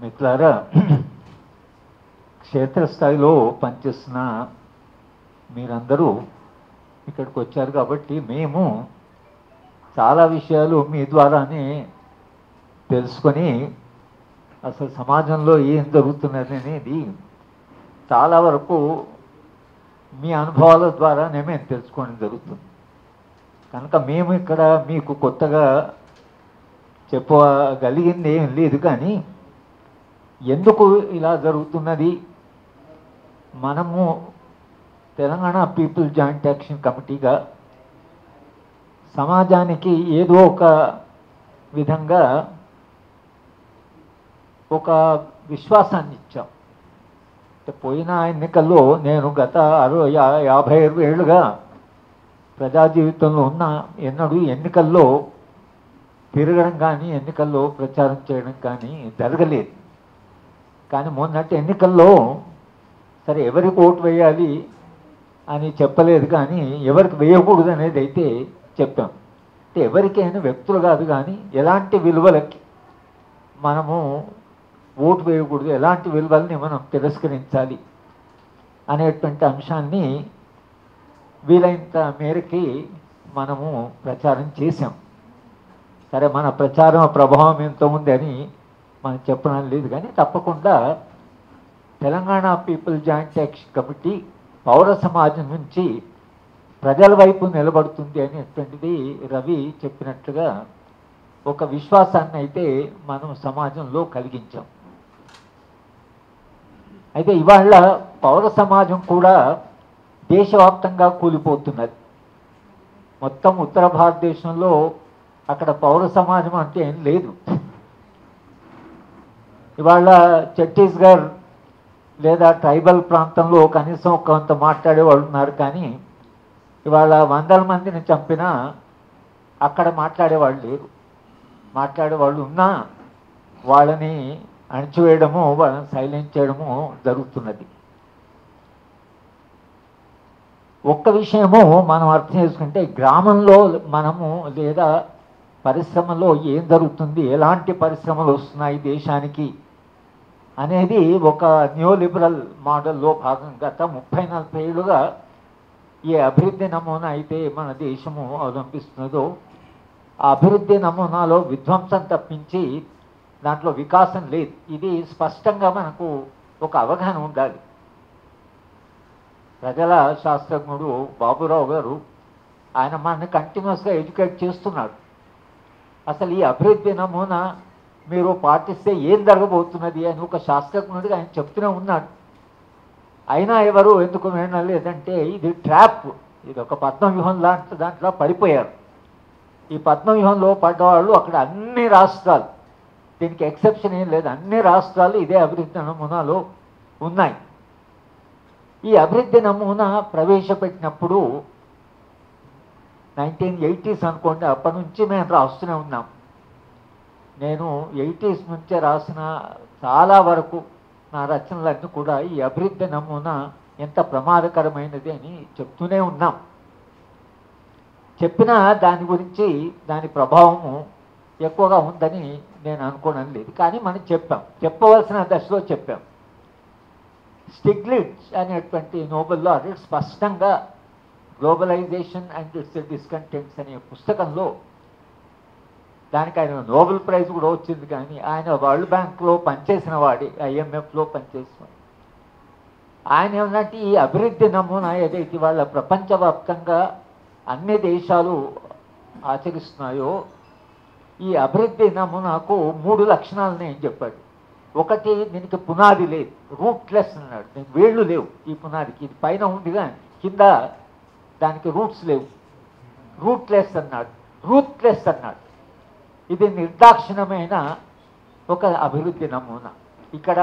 మిత్రులారా, క్షేత్రస్థాయిలో పనిచేస్తున్న మీరందరూ ఇక్కడికి వచ్చారు కాబట్టి మేము చాలా విషయాలు మీ ద్వారానే తెలుసుకొని అసలు సమాజంలో ఏం జరుగుతున్నది అనేది చాలా వరకు మీ అనుభవాల ద్వారానే మేము తెలుసుకోవడం జరుగుతుంది. కనుక మేము ఇక్కడ మీకు కొత్తగా చెప్పగలిగింది ఏం లేదు, కానీ ఎందుకు ఇలా జరుగుతున్నది, మనము తెలంగాణ పీపుల్ జాయింట్ యాక్షన్ కమిటీగా సమాజానికి ఏదో ఒక విధంగా ఒక విశ్వాసాన్ని ఇచ్చాం. పోయిన ఎన్నికల్లో నేను గత 50 ఏళ్ళుగా ప్రజా జీవితంలో ఉన్న ఎన్నడూ ఎన్నికల్లో తిరగడం కానీ ఎన్నికల్లో ప్రచారం చేయడం కానీ జరగలేదు. కానీ మొన్నటి ఎన్నికల్లో సరే ఎవరికి ఓటు వేయాలి అని చెప్పలేదు, కానీ ఎవరికి వేయకూడదు అనేది అయితే చెప్పాం. అంటే ఎవరికైనా వ్యక్తులు కాదు, కానీ ఎలాంటి విలువలకి మనము ఓటు వేయకూడదు, ఎలాంటి విలువల్ని మనం తిరస్కరించాలి అనేటువంటి అంశాన్ని వీలైనంత మేరకి మనము ప్రచారం చేశాం. సరే, మన ప్రచారం ప్రభావం ఎంత ఉంది అని మనం చెప్పడం లేదు, కానీ తప్పకుండా Telangana people joint action committee పౌర సమాజం నుంచి ప్రజల వైపు నిలబడుతుంది అనేటువంటిది రవి చెప్పినట్లుగా ఒక విశ్వాసాన్ని అయితే మనం సమాజంలో కలిగించాం. అయితే ఇవాళ పౌర సమాజం కూడా దేశవ్యాప్తంగా కూలిపోతున్నది. మొత్తం ఉత్తర భారతదేశంలో అక్కడ పౌర సమాజం అంటే ఏం లేదు. ఇవాళ ఛత్తీస్గఢ్ లేదా ట్రైబల్ ప్రాంతంలో కనీసం కొంత మాట్లాడేవాళ్ళు ఉన్నారు, కానీ ఇవాళ 100 మందిని చంపినా అక్కడ మాట్లాడేవాళ్ళు లేరు. మాట్లాడేవాళ్ళు ఉన్నా వాళ్ళని అణిచివేయడము, వాళ్ళని సైలెంట్ చేయడము జరుగుతున్నది. ఒక్క విషయము మనం అర్థం చేసుకుంటే, గ్రామంలో మనము లేదా పరిశ్రమలో ఏం జరుగుతుంది, ఎలాంటి పరిశ్రమలు వస్తున్నాయి దేశానికి అనేది ఒక న్యూ లిబరల్ మోడల్లో భాగంగా గత 30-40 ఏళ్ళుగా ఏ అభివృద్ధి నమూనా అయితే మన దేశము అవలంబిస్తున్నదో ఆ అభివృద్ధి నమూనాలో విధ్వంసం తప్పించి దాంట్లో వికాసం లేదు. ఇది స్పష్టంగా మనకు ఒక అవగాహన ఉండాలి. ప్రజల శాస్త్రజ్ఞుడు బాబురావు గారు ఆయన మనల్ని కంటిన్యూస్గా ఎడ్యుకేట్ చేస్తున్నాడు. అసలు ఈ అభివృద్ధి నమూనా మీరు పాటిస్తే ఏం జరగబోతున్నది అని ఒక శాస్త్రజ్ఞుడిగా ఆయన చెప్తూనే ఉన్నాడు. అయినా ఎవరు ఎందుకు వినలేదంటే ఇది ట్రాప్, ఇది ఒక పద్మవ్యూహం లాంటి దాంట్లో పడిపోయారు. ఈ పద్మవ్యూహంలో పడ్డవాళ్ళు అక్కడ అన్ని రాష్ట్రాలు, దీనికి ఎక్సెప్షన్ ఏం లేదు, అన్ని రాష్ట్రాలు ఇదే అభివృద్ధి నమూనాలో ఉన్నాయి. ఈ అభివృద్ధి నమూనా ప్రవేశపెట్టినప్పుడు 1980s అనుకోండి, అప్పటి నుంచి మేము రాస్తూనే ఉన్నాం. నేను 80s నుంచే రాసిన చాలా వరకు నా రచనలన్నీ కూడా ఈ అభివృద్ధి నమూనా ఎంత ప్రమాదకరమైనది అని చెప్తూనే ఉన్నాం. చెప్పినా దాని గురించి దాని ప్రభావము ఎక్కువగా ఉందని నేను అనుకోవడం లేదు, కానీ మనం చెప్పాం, చెప్పవలసిన దశలో చెప్పాం. స్టిగ్లిట్జ్ అనేటువంటి నోబెల్ లారెట్ స్పష్టంగా గ్లోబలైజేషన్ అండ్ ఇట్స్ డిస్కంటెంట్స్ అనే పుస్తకంలో, దానికి ఆయన నోబెల్ ప్రైజ్ కూడా వచ్చింది, కానీ ఆయన వరల్డ్ బ్యాంక్లో పనిచేసిన వాడి, IMFలో పనిచేసిన ఆయన ఏమన్నట్టు ఈ అభివృద్ధి నమూనా ఏదైతే వాళ్ళ ప్రపంచవ్యాప్తంగా అన్ని దేశాలు ఆచరిస్తున్నాయో ఈ అభివృద్ధి నమూనాకు 3 లక్షణాలని ఏం చెప్పాడు. ఒకటి, దీనికి పునాది లేదు, రూట్లెస్ అన్నాడు. దీనికి వేళ్ళు లేవు ఈ పునాదికి, ఇది పైన ఉందిగా కింద దానికి రూట్స్ లేవు. రూట్లెస్ అన్నాడు, రూత్లెస్ అన్నాడు. ఇది నిర్దాక్షిణమైన ఒక అభివృద్ధి నమూనా. ఇక్కడ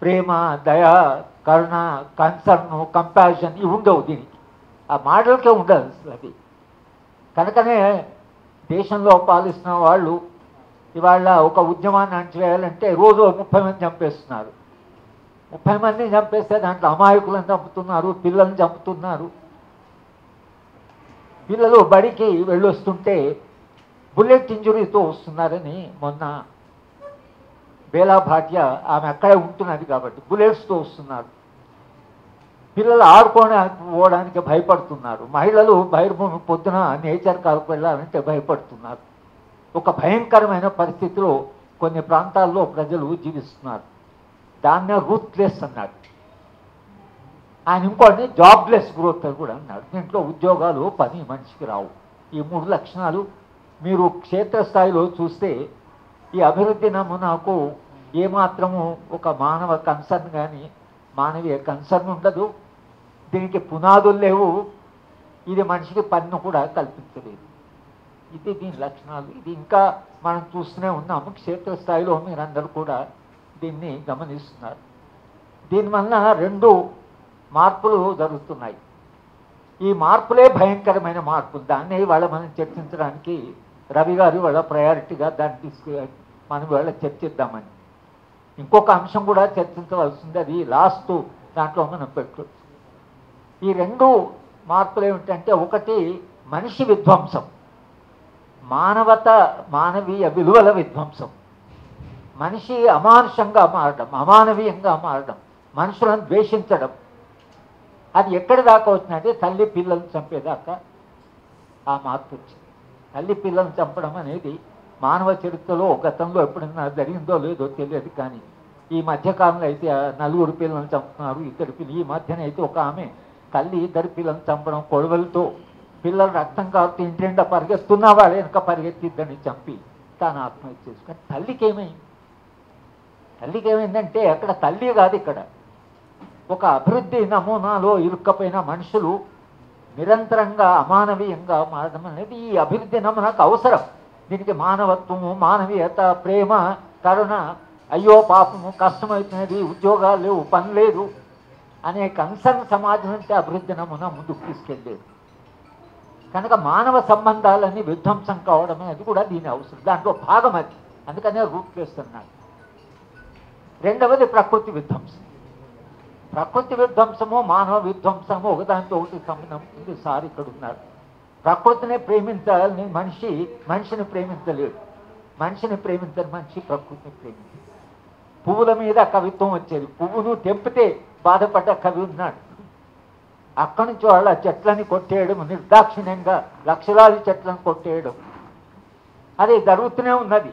ప్రేమ, దయ, కరుణ, కన్సర్ను, కంపాషన్ ఇవి ఉండవు, దీనికి ఆ మోడల్కే ఉండదు అది. కనుకనే దేశంలో పాలిస్తున్న వాళ్ళు ఇవాళ ఒక ఉద్యమాన్ని అణచివేయాలంటే రోజు 30 మంది చంపేస్తున్నారు. 30 మందిని చంపేస్తే దాంట్లో అమాయకులను చంపుతున్నారు, పిల్లల్ని చంపుతున్నారు. పిల్లలు బడికి వెళ్ళొస్తుంటే బుల్లెట్ ఇంజురీతో వస్తున్నారని మొన్న బేలా భాటియా ఆమె అక్కడే ఉంటున్నది కాబట్టి బుల్లెట్స్తో వస్తున్నారు. పిల్లలు పోవడానికి భయపడుతున్నారు. మహిళలు బహిర్భూమి పొద్దున నేచర్ కాలకు వెళ్ళాలంటే భయపడుతున్నారు. ఒక భయంకరమైన పరిస్థితిలో కొన్ని ప్రాంతాల్లో ప్రజలు జీవిస్తున్నారు. దాన్నే రూత్లెస్ అన్నాడు ఆయన. ఇంకోటి జాబ్లెస్ గ్రోత్ అని కూడా అన్నాడు. దీంట్లో ఉద్యోగాలు, పని మనిషికి రావు. ఈ 3 లక్షణాలు మీరు క్షేత్రస్థాయిలో చూస్తే ఈ అభివృద్ధి నమూనాకు ఏమాత్రము ఒక మానవ కన్సర్న్ కానీ మానవీయ కన్సర్న్ ఉండదు. దీనికి పునాదులు లేవు. ఇది మనిషికి పన్ను కూడా కల్పించలేదు. ఇది దీని లక్షణాలు. ఇది ఇంకా మనం చూస్తూనే ఉన్నాము. క్షేత్రస్థాయిలో మీరందరూ కూడా దీన్ని గమనిస్తున్నారు. దీనివల్ల 2 మార్పులు జరుగుతున్నాయి. ఈ మార్పులే భయంకరమైన మార్పులు. దాన్ని ఇవాళ మనం చర్చించడానికి రవి గారు వాళ్ళ ప్రయారిటీగా దాన్ని మనం ఇవాళ చర్చిద్దామని. ఇంకొక అంశం కూడా చర్చించవలసింది, అది లాస్ట్ దాంట్లో మనం పెట్టు. ఈ 2 మార్పులు ఏమిటంటే, ఒకటి మనిషి విధ్వంసం, మానవీయ విలువల విధ్వంసం. మనిషి అమానుషంగా మారడం, అమానవీయంగా మారడం, మనుషులను ద్వేషించడం. అది ఎక్కడి దాకా వచ్చిందంటే తల్లి పిల్లల్ని చంపేదాకా ఆ మార్పు వచ్చింది. తల్లి పిల్లల్ని చంపడం అనేది మానవ చరిత్రలో గతంలో ఎప్పుడైనా జరిగిందో లేదో తెలియదు. కానీ ఈ మధ్యకాలంలో అయితే 4 పిల్లల్ని చంపుతున్నారు, 2 పిల్లలు. ఈ మధ్యన అయితే ఒక ఆమె తల్లి 2 పిల్లల్ని చంపడం, కొడవలతో పిల్లలు రక్తం కారుతూ ఇంటి నిండా పరిగెత్తున్నా వాళ్ళు వెనక పరిగెత్తి ఇద్దరిని చంపి తాను ఆత్మహత్య చేసుకుని. తల్లికి ఏమైందంటే అక్కడ తల్లి కాదు, ఇక్కడ ఒక అభివృద్ధి నమూనాలో ఇరుక్కపోయిన మనుషులు నిరంతరంగా అమానవీయంగా మారడం అనేది ఈ అభివృద్ధి నమూనాకు అవసరం. దీనికి మానవత్వము, మానవీయత, ప్రేమ, కరుణ, అయ్యో పాపము కష్టమవుతున్నది, ఉద్యోగాలు లేవు, పని లేదు అనే కన్సర్న్ సమాజం అంటే అభివృద్ధి నమూనా ముందుకు తీసుకెళ్ళలేదు. కనుక మానవ సంబంధాలన్నీ విధ్వంసం కావడం అనేది కూడా దీని అవసరం, దాంట్లో భాగం అది. అందుకనే రూట్లెస్ అన్నాడు. రెండవది ప్రకృతి విధ్వంసం. ప్రకృతి విధ్వంసము, మానవ విధ్వంసము ఒకదాంతో ఒకటి సంబంధం ఉంది. సార్ ఇక్కడ ఉన్నారు. ప్రకృతిని ప్రేమించాలని మనిషిని ప్రేమించలేడు. మనిషిని ప్రేమించని మనిషి ప్రకృతిని ప్రేమించాలి. పువ్వుల మీద కవిత్వం వచ్చేది. పువ్వును తెంపితే బాధపడ్డ కవి ఉన్నాడు. అక్కడి నుంచి వాళ్ళ చెట్లని కొట్టేయడం, నిర్దాక్షిణ్యంగా లక్షలాది చెట్లను కొట్టేయడం, అది జరుగుతూనే ఉన్నది.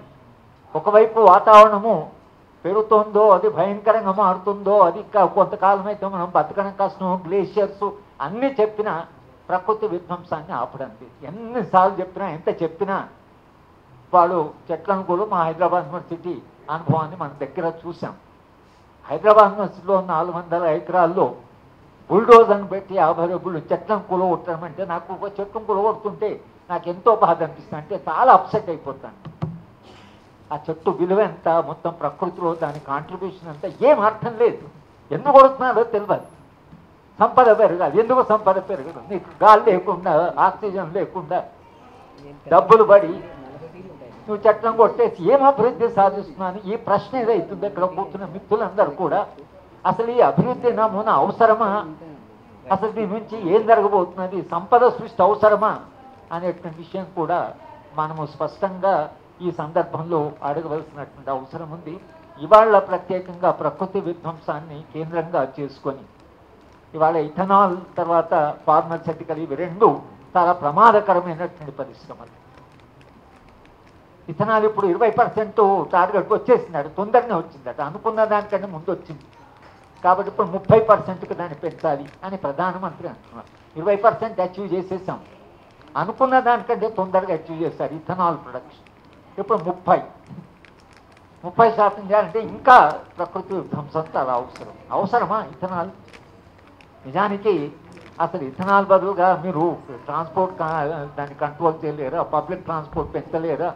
ఒకవైపు వాతావరణము పెరుగుతుందో, అది భయంకరంగా మారుతుందో, అది కొంతకాలం అయితే మనం బతకడం కష్టం, గ్లేషియర్స్ అన్నీ చెప్పినా ప్రకృతి విధ్వంసాన్ని ఆపడం లేదు. ఎన్నిసార్లు చెప్పినా, ఎంత చెప్పినా వాళ్ళు చెట్లను కూడా మా హైదరాబాద్ యూనివర్సిటీ అనుభవాన్ని మన దగ్గర చూసాం. హైదరాబాద్ యూనివర్సిటీలో 400 ఎకరాల్లో బుల్డోజర్ని పెట్టి 50 చెట్లను కూలగొట్టడం అంటే, నాకు ఒక చెట్టును కూలగొడుతుంటే నాకు ఎంతో బాధ అనిపిస్తుంది. అంటే చాలా అప్సెట్ అయిపోతాను. ఆ చెట్టు విలువ ఎంత, మొత్తం ప్రకృతిలో దాని కాంట్రిబ్యూషన్ అంతా ఏం అర్థం లేదు. ఎందుకు కొడుతున్నాడో తెలియదు. సంపద పెరగాలి. ఎందుకు సంపద పెరగదు? నీకు గాలి లేకుండా, ఆక్సిజన్ లేకుండా, డబ్బులు పడి నువ్వు చెట్లను కొట్టేసి ఏం అభివృద్ధి సాధిస్తున్నాను? ఈ ప్రశ్న ఏదైతుంది ఇక్కడ కూర్చున్న మిత్రులందరూ కూడా. అసలు ఈ అభివృద్ధి నమూనా అవసరమా? అసలు దీని నుంచి ఏం జరగబోతున్నది? సంపద సృష్టి అవసరమా అనేటువంటి విషయం కూడా మనము స్పష్టంగా ఈ సందర్భంలో అడగవలసినటువంటి అవసరం ఉంది. ఇవాళ ప్రత్యేకంగా ప్రకృతి విధ్వంసాన్ని కేంద్రంగా చేసుకొని ఇవాళ ఇథనాల్ తర్వాత ఫార్మాస్యూటికల్, ఇవి 2 చాలా ప్రమాదకరమైనటువంటి పరిశ్రమలు. ఇథనాల్ ఇప్పుడు 20% టార్గెట్ వచ్చేసిందట, తొందరనే వచ్చిందట. అనుకున్న దానికంటే ముందు వచ్చింది. కాబట్టి ఇప్పుడు 30%కి దాన్ని పెంచాలి అని ప్రధానమంత్రి అంటున్నారు. 20% అచీవ్ చేసేసాం. అనుకున్న దానికంటే తొందరగా అచీవ్ చేశారు ఇథనాల్ ప్రొడక్షన్. ఇప్పుడు 30% చేయాలంటే ఇంకా ప్రకృతి విధ్వంసం చాలా అవసరమా ఇథనాల్? నిజానికి అసలు ఇథనాల్ బదులుగా మీరు ట్రాన్స్పోర్ట్ దాన్ని కంట్రోల్ చేయలేరా? Public transport పెంచలేరా?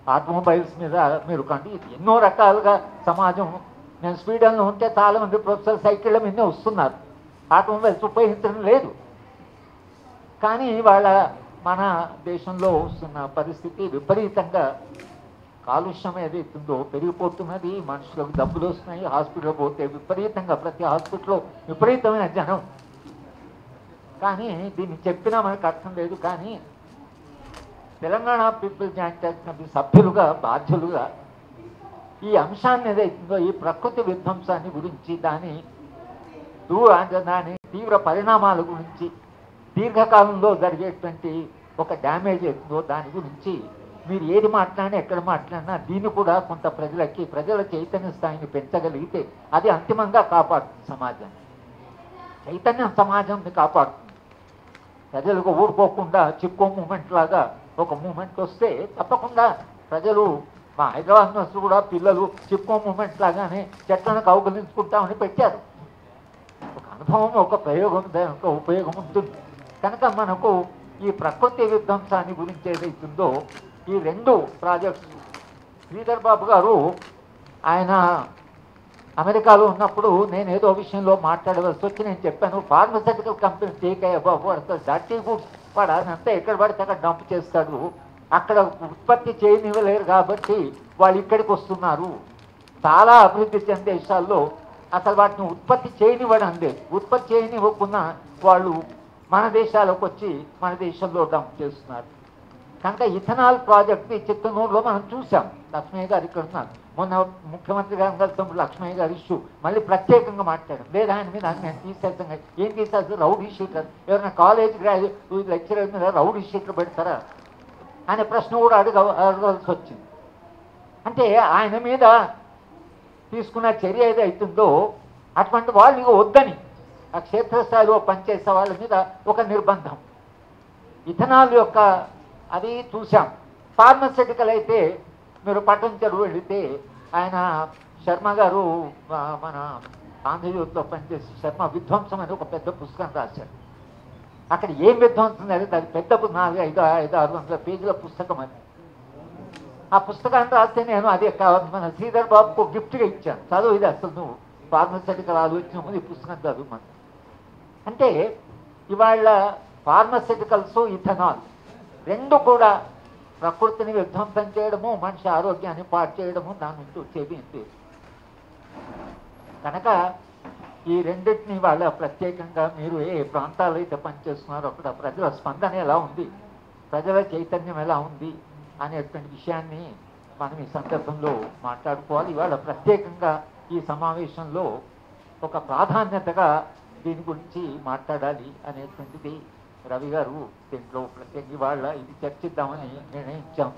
ఆటోమొబైల్స్ మీద మీరు ఎన్నో రకాలుగా సమాజం. నేను స్వీడన్లో ఉంటే చాలామంది ప్రొఫెసర్ సైకిళ్ళ మీదే వస్తున్నారు. ఆటోమొబైల్స్ ఉపయోగించడం లేదు. కానీ వాళ్ళ మన దేశంలో వస్తున్న పరిస్థితి విపరీతంగా కాలుష్యం ఏదైతుందో పెరిగిపోతున్నది. మనుషులకు డబ్బులు వస్తున్నాయి. హాస్పిటల్ పోతే విపరీతంగా, ప్రతి హాస్పిటల్లో విపరీతమైన జనం. కానీ దీన్ని చెప్పినా మనకు అర్థం లేదు. కానీ తెలంగాణ పీపుల్ జాయింట్ యాక్ట్ సభ్యులుగా, బాధ్యులుగా ఈ అంశాన్ని ఏదైతుందో ఈ ప్రకృతి విధ్వంసాన్ని గురించి దాని తీవ్ర పరిణామాల గురించి దీర్ఘకాలంలో జరిగేటువంటి ఒక డ్యామేజ్ అవుతుందో దాని గురించి మీరు ఏది మాట్లాడినా ఎక్కడ మాట్లాడినా దీన్ని కూడా కొంత ప్రజల చైతన్య స్థాయిని పెంచగలిగితే అది అంతిమంగా కాపాడుతుంది సమాజాన్ని. చైతన్యం సమాజాన్ని కాపాడుతుంది. ప్రజలకు ఊరుకోకుండా చిక్కో మూమెంట్ లాగా ఒక మూమెంట్ వస్తే తప్పకుండా ప్రజలు మా హైదరాబాద్ నుంచి కూడా పిల్లలు చిక్కో మూమెంట్ లాగానే చెట్లను కౌగులించుకుంటామని పెట్టారు. ఒక అనుభవం, ఒక ప్రయోగం, ఒక ఉపయోగం ఉంటుంది. కనుక మనకు ఈ ప్రకృతి విధ్వంసాన్ని గురించి ఏదైతుందో ఈ 2 ప్రాజెక్ట్స్ శ్రీధర్ బాబు గారు ఆయన అమెరికాలో ఉన్నప్పుడు నేను ఏదో విషయంలో మాట్లాడవలసి వచ్చి నేను చెప్పాను, ఫార్మస్యూటికల్ కంపెనీ టేక్ అయ్యే బాబు డర్టీ గుడ్స్ వాడు అదంతా ఎక్కడ పడితే అక్కడ డంప్ చేస్తాడు, అక్కడ ఉత్పత్తి చేయనివ్వలేరు కాబట్టి వాళ్ళు ఇక్కడికి వస్తున్నారు. చాలా అభివృద్ధి చెందిన దేశాల్లో అసలు వాటిని ఉత్పత్తి చేయనివ్వడం లేదు. ఉత్పత్తి చేయనివ్వకుండా వాళ్ళు మన దేశాలకు వచ్చి మన దేశంలో డంప్ చేస్తున్నారు. కనుక ఇథనాల్ ప్రాజెక్ట్ చిత్తనూరులో మనం చూసాం. లక్ష్మయ్య గారు ఇక్కడ ఉన్నారు. మొన్న ముఖ్యమంత్రి గారు కలిసినప్పుడు లక్ష్మయ్య గారు ఇష్యూ మళ్ళీ ప్రత్యేకంగా మాట్లాడాం. లేదా ఆయన మీద నేను తీసేస్తాం. ఏం తీసేస్తారు? Rowdy sheeter. ఎవరైనా కాలేజ్ గ్రాడ్యుయేట్ లెక్చరర్ మీద రౌడీ షీటర్ పెడతారా అనే ప్రశ్న కూడా అడగవలసి వచ్చింది. అంటే ఆయన మీద తీసుకున్న చర్య ఏదైతుందో అటువంటి వాళ్ళు ఇక వద్దని ఆ క్షేత్రస్థాయిలో పనిచేసే వాళ్ళ మీద ఒక నిర్బంధం. ఇథనాల్ యొక్క అది చూసాం. ఫార్మస్యూటికల్ అయితే మీరు పట్టణం వెళితే ఆయన శర్మ గారు మన ఆంధ్రజ్యోతిలో పనిచేసి శర్మ విధ్వంసం అని ఒక పెద్ద పుస్తకం రాశారు. అక్కడ ఏం విధ్వంసం అనేది అది పెద్ద 400-500-600 పేజీల పుస్తకం అది. ఆ పుస్తకాన్ని రాస్తే నేను అది మన శ్రీధర్ బాబుకు గిఫ్ట్గా ఇచ్చాను. చదువు ఇది అసలు నువ్వు ఫార్మస్యూటికల్ ఆలోచన ముందు ఈ పుస్తకం చదువు మన. అంటే ఇవాళ ఫార్మస్యూటికల్స్ ఇథనాల్ 2 కూడా ప్రకృతిని విధ్వంసం చేయడము, మనిషి ఆరోగ్యాన్ని పాడు చేయడము, దాని నుంచి వచ్చేది ఏంటి. కనుక ఈ రెండింటిని వాళ్ళ ప్రత్యేకంగా మీరు ఏ ప్రాంతాలు అయితే పనిచేస్తున్నారో అక్కడ ప్రజల స్పందన ఎలా ఉంది, ప్రజల చైతన్యం ఎలా ఉంది అనేటువంటి విషయాన్ని మనం ఈ సందర్భంలో మాట్లాడుకోవాలి. ఇవాళ ప్రత్యేకంగా ఈ సమావేశంలో ఒక ప్రాధాన్యతగా దీని గురించి మాట్లాడాలి అనేటువంటిది రవి గారు దీంట్లో ప్రత్యేక ఇవాళ ఇది చర్చిద్దామని నిర్ణయించాం.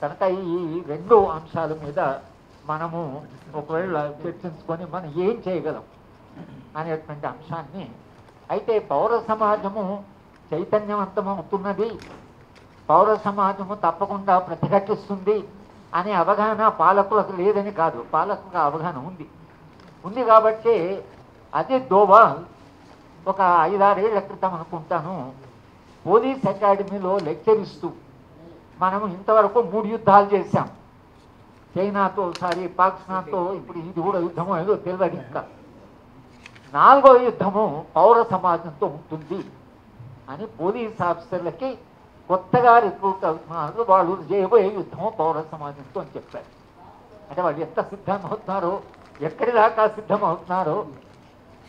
కనుక ఈ 2 అంశాల మీద మనము ఒకవేళ చర్చించుకొని మనం ఏం చేయగలం అనేటువంటి అంశాన్ని. అయితే పౌర సమాజము చైతన్యవంతమవుతున్నది, పౌర సమాజము తప్పకుండా ప్రతిఘటిస్తుంది అనే అవగాహన పాలకులకు లేదని కాదు, పాలకులకు అవగాహన ఉంది కాబట్టి అదే దోవాల్ ఒక 5-6 ఏళ్ల క్రితం అనుకుంటాను పోలీస్ అకాడమీలో లెక్చర్ ఇస్తూ మనము ఇంతవరకు 3 యుద్ధాలు చేశాం. చైనాతో ఒకసారి, పాకిస్తాన్తో, ఇప్పుడు ఇది కూడా యుద్ధమో ఏదో తెలియదు. ఇంకా 4వ యుద్ధము పౌర సమాజంతో ఉంటుంది అని పోలీస్ ఆఫీసర్లకి కొత్తగా రిక్రూట్ అవుతున్నారు. వాళ్ళు చేయబోయే యుద్ధము పౌర సమాజంతో అని చెప్పారు. అంటే వాళ్ళు ఎంత సిద్ధమవుతున్నారో, ఎక్కడి దాకా సిద్ధమవుతున్నారో.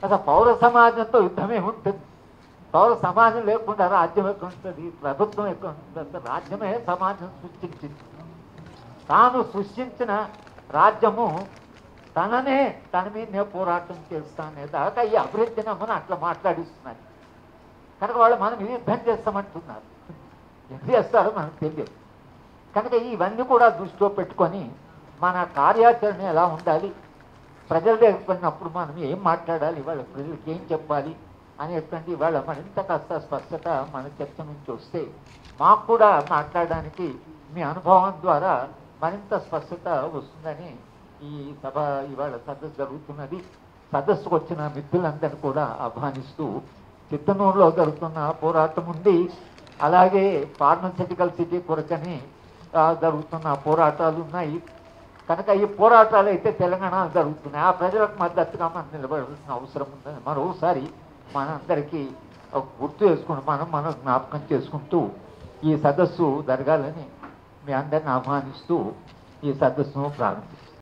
అసలు పౌర సమాజంతో యుద్ధమే ఉంటుంది. పౌర సమాజం లేకుండా రాజ్యం ఎక్కడ ఉంటుంది, ప్రభుత్వం ఎక్కడ ఉంటుంది? రాజ్యమే సమాజం సృష్టించింది. తాను సృష్టించిన రాజ్యము తన మీదనే పోరాటం చేస్తానే దాకా ఈ అభివృద్ధిని మనం అట్లా మాట్లాడిస్తున్నారు. కనుక వాళ్ళు మనం యుద్ధం చేస్తామంటున్నారు. ఏం చేస్తారో మనకు తెలియదు. కనుక ఇవన్నీ కూడా దృష్టిలో పెట్టుకొని మన కార్యాచరణ ఎలా ఉండాలి, ప్రజల దగ్గరికి వెళ్ళినప్పుడు మనం ఏం మాట్లాడాలి, వాళ్ళ ప్రజలకు ఏం చెప్పాలి అనేటువంటి వాళ్ళ మరింత కాస్త స్పష్టత మన చర్చ నుంచి వస్తే మాకు కూడా మాట్లాడడానికి మీ అనుభవం ద్వారా మరింత స్పష్టత వస్తుందని ఈ సభ ఇవాళ సదస్సు జరుగుతున్నది. సదస్సుకు వచ్చిన మిత్రులందరినీ కూడా ఆహ్వానిస్తూ చిత్తనూరులో జరుగుతున్న పోరాటం ఉంది, అలాగే ఫార్మస్యూటికల్ సిటీ కొరకని జరుగుతున్న పోరాటాలు ఉన్నాయి. కనుక ఈ పోరాటాలు అయితే తెలంగాణలో జరుగుతున్నాయి. ఆ ప్రజలకు మద్దతుగా మనం నిలబడాల్సిన అవసరం ఉందని మరోసారి మనందరికీ గుర్తు చేసుకుంటూ మనం జ్ఞాపకం చేసుకుంటూ ఈ సదస్సు జరగాలని మీ అందరిని ఆహ్వానిస్తూ ఈ సదస్సును ప్రారంభిస్తాం.